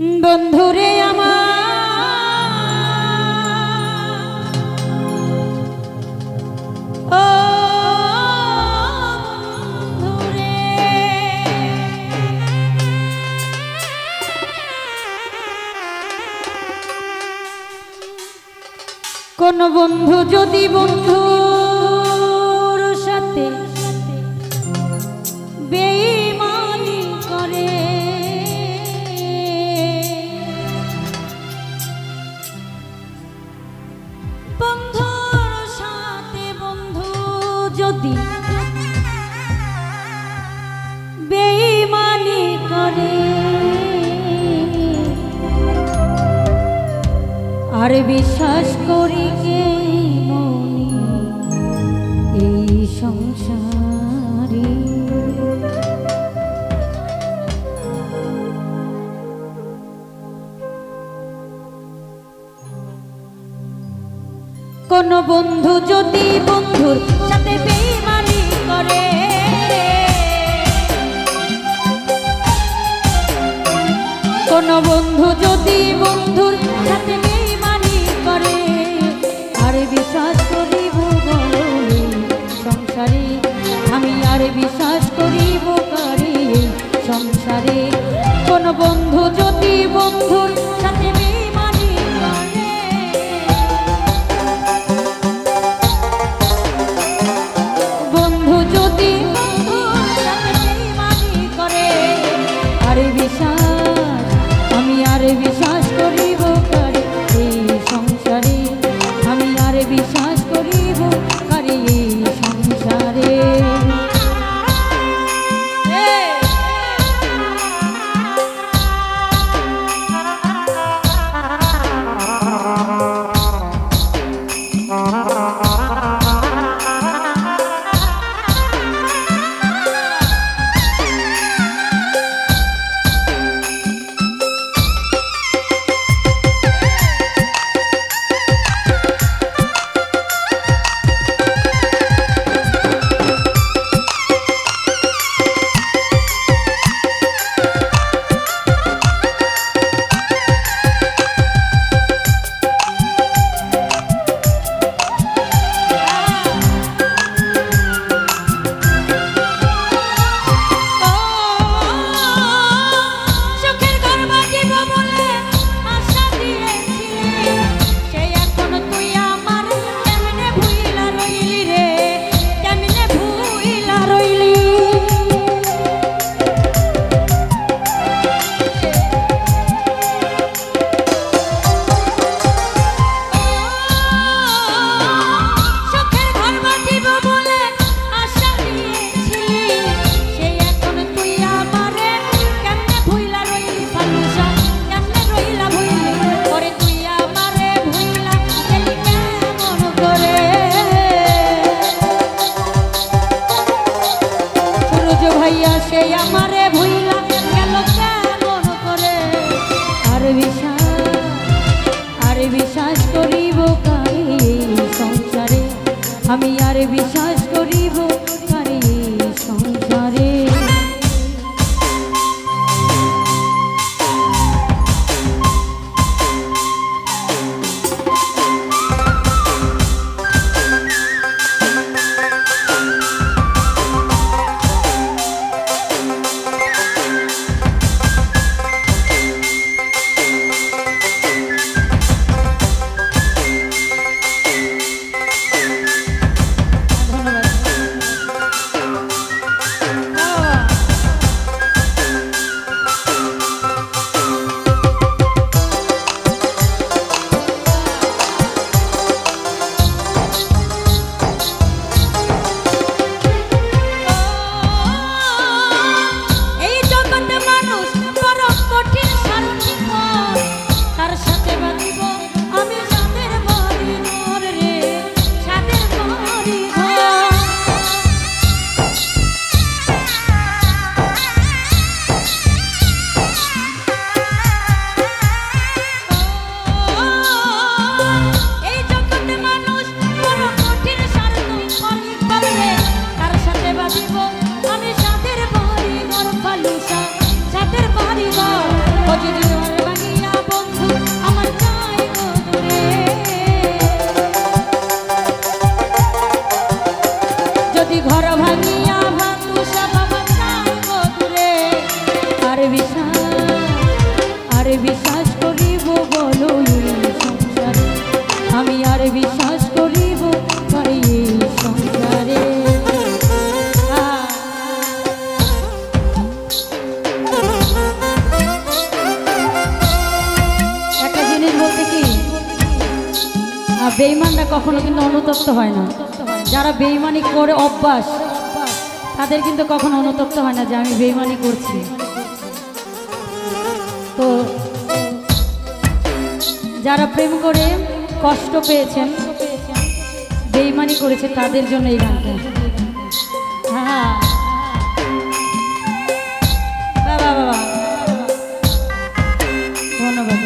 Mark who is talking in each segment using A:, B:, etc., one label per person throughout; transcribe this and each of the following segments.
A: বন্ধুরে আমার ও বন্ধুরে, কোন বন্ধু যদি বন্ধুর সাথে বেঈমানি করে, বন্ধুর সাথে বন্ধু যদি বেঈমানি করে, আর বিশ্বাস করি কে মনি এই সংসারে। কোন বন্ধু যদি বন্ধুর সাথে বেঈমানি করে, কোন বন্ধু যদি বন্ধুর সাথে বেঈমানি করে, আর বিশ্বাস করিব বলো সংসারে, আমি আর বিশ্বাস করিব কারে সংসারে। কোন বন্ধু যদি বন্ধুর সাথে বেঈমানি করে, বন্ধু যদি বন্ধুর সাথে বেঈমানি করে, আর বিশ্বাস আমি আর বিশ্বাস করিব কারে এই সংসারে, আমি আর বিশ্বাস করিব কারে এই সংসারে। আরে বিশ্বাস করিব বলো এই সংসারে, আমি আর বিশ্বাস করিব পারি এই সংসারে। একটা জিনিস বলতে কি, বেঈমানরা কখনো কিন্তু অনুতপ্ত হয় না। যারা বেঈমানি করে অভ্যাস তাদের কিন্তু কখনো অনুতপ্ত হয় না যে আমি বেঈমানি করছি। তো যারা প্রেম করে কষ্ট পেয়েছেন, বেঈমানি করেছে, তাদের জন্য এই গানটা। হ্যাঁ বাবা বাবা, ধন্যবাদ।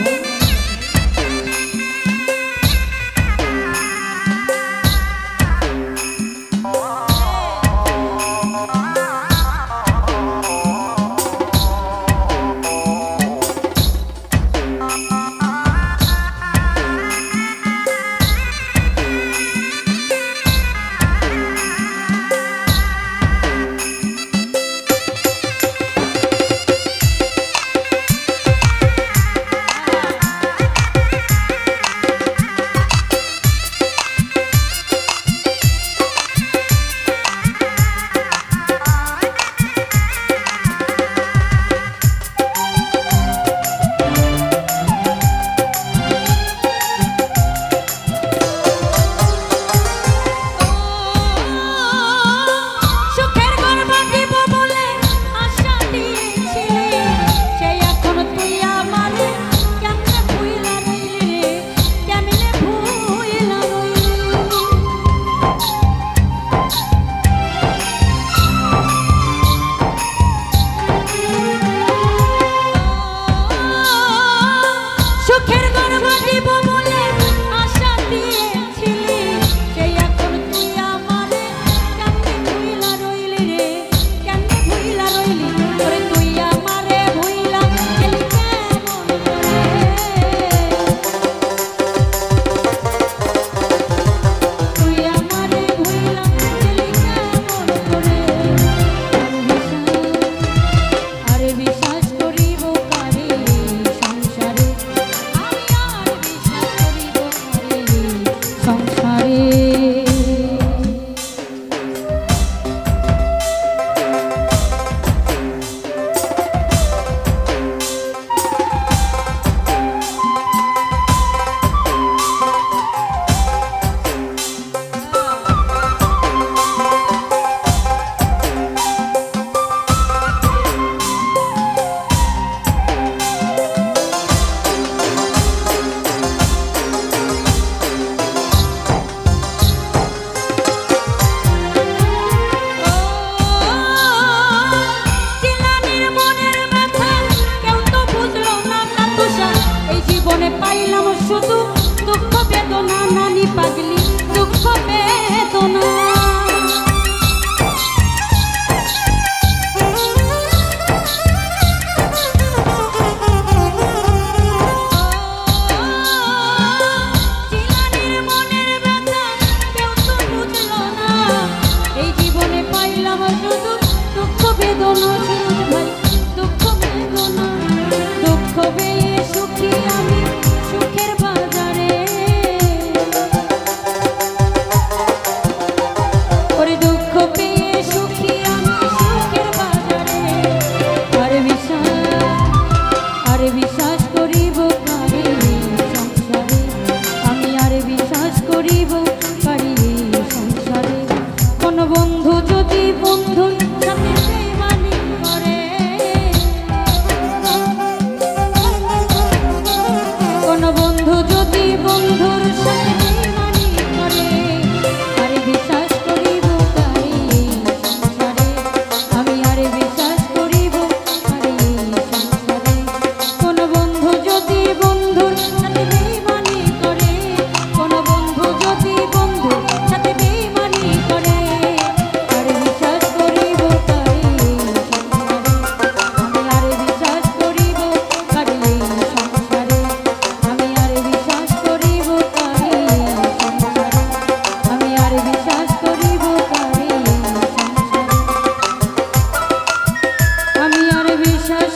A: বিশ্বাস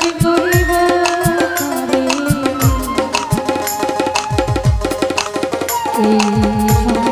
A: এই